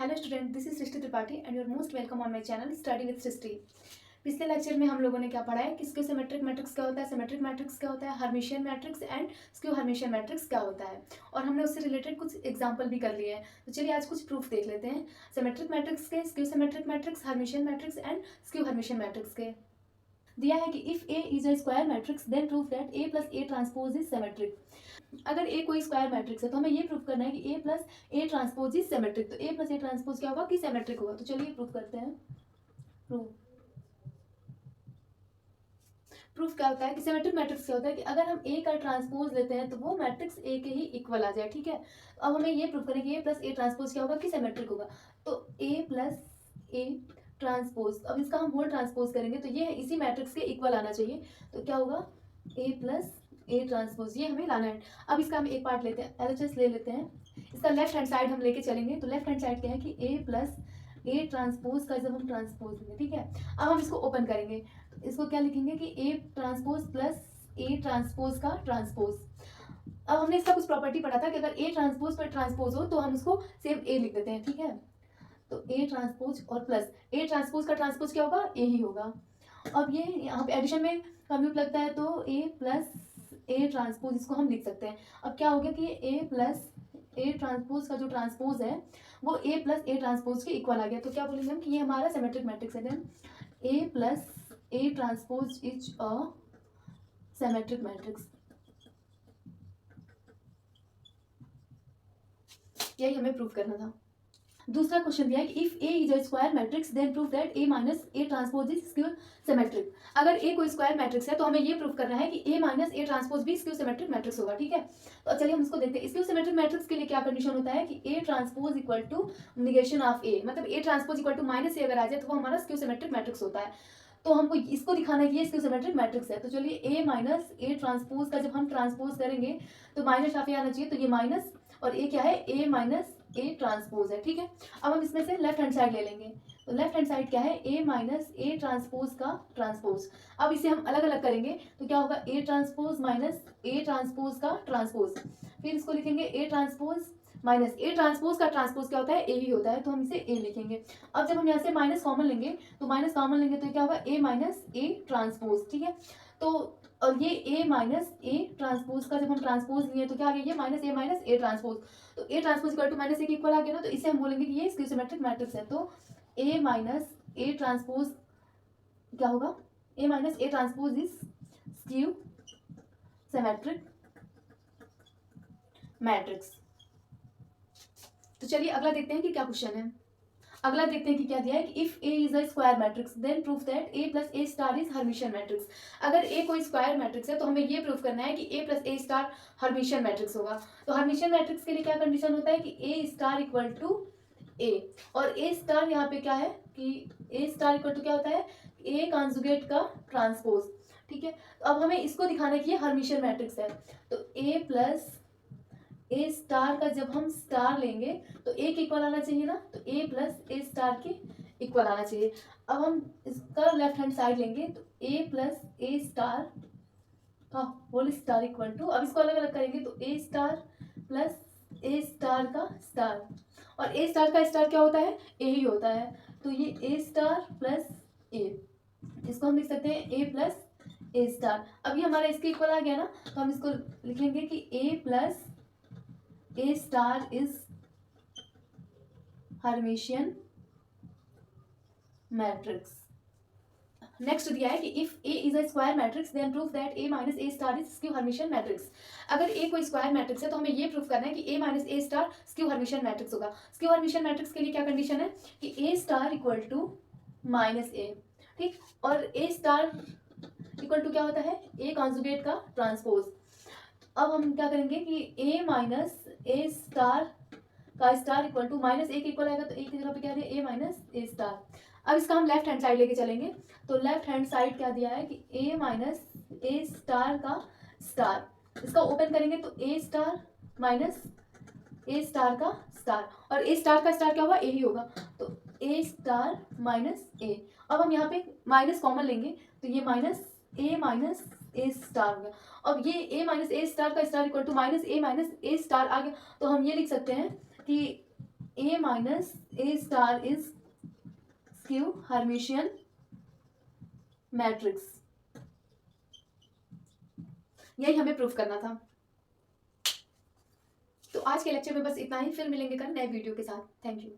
Hello student, this is Srishti Tripathi and you are most welcome on my channel study with Srishti. पिछले lecture में हम लोगों ने क्या पढ़ा है कि स्क्यू सिमेट्रिक मैट्रिक्स क्या होता है, सिमेट्रिक मैट्रिक्स क्या होता है, Hermitian matrix and skew Hermitian matrix क्या होता है, और हमने उससे रिलेटेड कुछ एग्जांपल भी कर लिए हैं। तो चलिए आज कुछ प्रूफ देख लेते हैं सिमेट्रिक मैट्रिक्स के, skew symmetric matrix, Hermitian matrix and skew Hermitian matrix के। दिया है कि if A is a square matrix then prove that A plus A transpose is symmetric. अगर ए कोई स्क्वायर मैट्रिक्स है तो हमें ये प्रूफ करना है कि A plus A transpose is symmetric. तो ए प्लस ए ट्रांसपोज क्या होगा कि सिमेट्रिक होगा। तो चलिए प्रूफ करते हैं। प्रूफ प्रूफ क्या होता है कि सिमेट्रिक मैट्रिक्स क्या होता है कि अगर हम ए का ट्रांसपोज लेते हैं तो वो मैट्रिक्स ए के ही इक्वल आ जाए। ठीक है, तो अब हमें ये प्रूफ करें कि ए प्लस ए ट्रांसपोज क्या होगा कि सिमेट्रिक होगा। तो ए प्लस ए ट्रांसपोज, अब इसका हम होल ट्रांसपोज करेंगे तो ये इसी मैट्रिक्स के इक्वल आना चाहिए। तो क्या होगा ए प्लस ए ट्रांसपोज, ये हमें लाना है। अब इसका हम एक पार्ट लेते हैं, एलएचएस ले लेते हैं। इसका लेफ्ट हैंड साइड हम लेके चलेंगे। तो लेफ्ट हैंड साइड क्या है कि ए प्लस ए ट्रांसपोज का जब हम ट्रांसपोज लेंगे, ठीक है, अब हम इसको ओपन करेंगे तो इसको क्या लिखेंगे कि A transpose plus A transpose का ट्रांसपोज। अब हमने इसका कुछ प्रॉपर्टी पढ़ा था कि अगर ए ट्रांसपोज पर ट्रांसपोज हो तो हम उसको सेम ए लिख देते हैं। ठीक है, तो ए ट्रांसपोज और प्लस ए ट्रांसपोज का ट्रांसपोज क्या होगा, ए ही होगा। अब ये यहाँ पे एडिशन में कम्यूट लगता है तो ए प्लस ए ट्रांसपोज इसको हम लिख सकते हैं। अब क्या हो गया कि ए प्लस ए ट्रांसपोज का जो ट्रांसपोज है वो ए प्लस ए ट्रांसपोज के इक्वल आ गया। तो क्या बोलेंगे हम कि ये हमारा सिमेट्रिक मैट्रिक्स है। Then A plus A transpose is a symmetric matrix. यही हमें प्रूव करना था। दूसरा क्वेश्चन दिया है कि if A is a square matrix then prove that A minus A transpose is skew symmetric. अगर ए कोई स्क्वायर मैट्रिक्स है तो हमें ये प्रूव करना है कि ए माइनस ए ट्रांसपोज भी स्क्यू सिमेट्रिक मैट्रिक्स होगा। ठीक है, तो चलिए हम इसको देखते हैं। स्क्यू सिमेट्रिक मैट्रिक्स के लिए क्या कंडीशन होता है कि A transpose equal to negation of A, मतलब A transpose equal to minus A अगर आ जाए तो वो हमारा स्क्यू सिमेट्रिक मैट्रिक्स होता है। तो हमको इसको दिखाना है कि ये स्क्यू सिमेट्रिक मैट्रिक्स है। तो चलिए ए माइनस ए ट्रांसपोज का जब हम ट्रांसपोज करेंगे तो माइनस ऑफ ए आना चाहिए, तो ये माइनस और ए क्या है, ए माइनस ए ट्रांसपोज है। ठीक है, अब हम इसमें से लेफ्ट हैंड साइड ले लेंगे। तो लेफ्ट हैंड साइड क्या है, ए माइनस ए ट्रांसपोज का ट्रांसपोज। अब इसे हम अलग अलग करेंगे तो क्या होगा, A transpose minus A transpose का ट्रांसपोज। फिर इसको लिखेंगे A transpose minus A transpose का ट्रांसपोज क्या होता है, ए ही होता है, तो हम इसे ए लिखेंगे। अब जब हम यहाँ से माइनस कॉमन लेंगे तो माइनस कॉमन लेंगे तो क्या होगा, ए माइनस ए ट्रांसपोज। ठीक है, तो और ये ए माइनस ए ट्रांसपोज का जब हम ट्रांसपोज लिए तो क्या आ गया, ये माइनस ए ट्रांसपोज। तो A transpose equal to minus A के इक्वल आ गया ना, तो इसे हम बोलेंगे कि ये स्क्यू सिमेट्रिक मैट्रिक्स है। तो ए माइनस ए ट्रांसपोज क्या होगा, A minus A transpose is skew symmetric matrix. तो चलिए अगला देखते हैं कि क्या क्वेश्चन है। अगला देखते हैं कि क्या दिया है कि if A is a square matrix then proof that A plus A star is Hermitian matrix. अगर ए कोई स्क्वायर मैट्रिक्स है तो हमें ये प्रूफ करना है कि A plus A star Hermitian matrix होगा। तो हर्मिशियन मैट्रिक्स के लिए क्या कंडीशन होता है कि ए स्टार इक्वल टू ए, और ए स्टार यहाँ पे क्या है कि ए स्टार इक्वल टू क्या होता है, ए कॉन्जुगेट का ट्रांसपोज। ठीक है, तो अब हमें इसको दिखाना है कि ये हर्मिशियन मैट्रिक्स है। तो ए प्लस ए स्टार का जब हम स्टार लेंगे तो ए के इक्वल आना चाहिए ना, तो ए प्लस ए स्टार के इक्वल आना चाहिए। अब हम इसका लेफ्ट हैंड साइड लेंगे तो ए प्लस ए स्टार का होल स्टार इक्वल टू, अब इसको अलग अलग करेंगे तो ए स्टार प्लस ए स्टार का स्टार, और ए स्टार का स्टार क्या होता है, ए ही होता है। तो ये ए स्टार प्लस ए, इसको हम लिख सकते हैं ए प्लस ए स्टार। अब ये हमारा इसके इक्वल आ गया ना, तो हम इसको लिखेंगे कि A plus A star is Hermitian matrix. Next दिया है कि if A is a square matrix then proof that A minus A star is skew Hermitian matrix. अगर ए कोई स्क्वायर मैट्रिक्स है तो हमें ये प्रूफ करना है कि ए minus A star skew Hermitian matrix होगा। स्क्यू हर्मिशियन मैट्रिक्स के लिए क्या कंडीशन है कि ए स्टार इक्वल टू माइनस ए, ठीक, और ए स्टार इक्वल टू क्या होता है, ए कॉन्जुगेट का ट्रांसपोज। अब हम क्या करेंगे कि ए माइनस ए स्टार का star equal to minus A के इक्वल आएगा, तो ए की जगह पे क्या है, ए माइनस ए स्टार। अब इसका हम लेफ्ट हैंड साइड लेके चलेंगे तो लेफ्ट हैंड साइड क्या दिया है कि ए माइनस ए स्टार का स्टार, इसका ओपन करेंगे तो ए स्टार माइनस ए स्टार का स्टार, और ए स्टार का स्टार क्या होगा, ए ही होगा, तो ए स्टार माइनस ए। अब हम यहाँ पे माइनस कॉमन लेंगे तो ये माइनस ए स्टार हो गया। अब ये ए माइनस ए स्टार का star equal to minus A star आ गया, तो हम ये लिख सकते हैं कि A minus A star is skew Hermitian matrix. यही हमें प्रूफ करना था। तो आज के लेक्चर में बस इतना ही, फिर मिलेंगे कल नए वीडियो के साथ। Thank you.